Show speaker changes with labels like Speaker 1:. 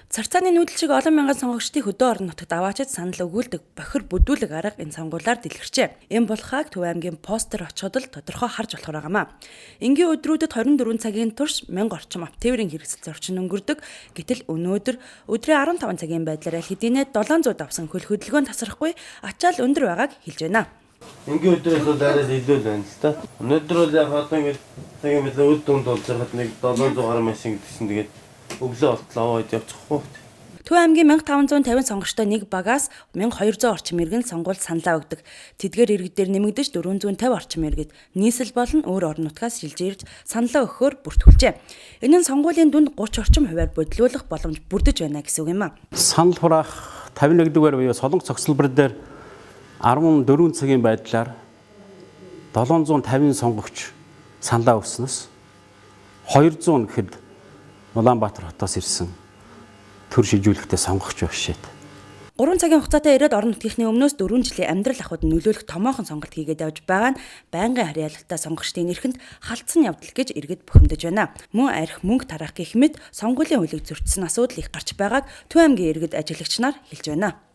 Speaker 1: Царцааны нүүдэл шиг олон мянган сонгогчдыг хөдөө орон нутагт аваачид санал өгүүлдэг бохир бүдүүлэг арга энэ сонгуулиар дэлгэрчээ. Энэ булхааг Төв аймгийн постэр очиход л тодорхой харж болохоор байгаамаа. Энгийн өдрүүдэд 24 цагийн турш 1000 орчим аптеврийн хэрэгсэл зорчин өнгөрдөг. Гэтэл өнөөдөр өдрийн 15 цагийн байдлаар аль хэдийнэ 700 давсан хөл хөдөлгөөн тасрахгүй ачаал өндөр байгааг хэлж байна.
Speaker 2: Энгийн өдрөөс бол арай илүү л байна л та. Өнөөдөр бол яг одоо ингэ цагийн байдлаар үд дүнд болж байгаад нэг 700 гаруй машин гэдгсэн тэгээд өглөө болтлоо аваад явчихгүй.
Speaker 1: Төв аймгийн 1550 сонгогчтой нэг багаас 1200 орчим иргэн сонгуульд саналаа өгдөг. Тэдгээр иргэдээр нэмэгдэж 450 орчим иргэд нийслэл болон өөр орон нутгаас шилжиж ирж саналаа өгөхөөр бүртгүүлжээ. Энэ нь сонгуулийн дүнд 30 орчим хувиар бодлуулах боломж бүрдэж байна гэсэн үг юм а.
Speaker 3: Санал хураах 51-р буюу Солонгос цогцлбор дээр 14 цагийн байдлаар 750 сонгогч саналаа өгснөөс 200 гэхэд Улаанбаатар хотоос ирсэн төр шижүүлэхтэй сонгогч багшээд.
Speaker 1: 3 цагийн хугацаатай ирээд орон нутгийнхны өмнөөс 4 жилийн амьдрал ахуйд нөлөөлөх томоохон сонголт хийгээд явж байгаа нь байнгын харьяалалтай сонгогчдын эрхэнд халтсан явдал гэж иргэд бухимдаж байна. Мөн арх мөнгө тараах гэх мэт сонгуулийн хөлөг зөрчсөн асуудал их гарч байгааг Төв аймгийн иргэд ажиглагч нар хэлж байна.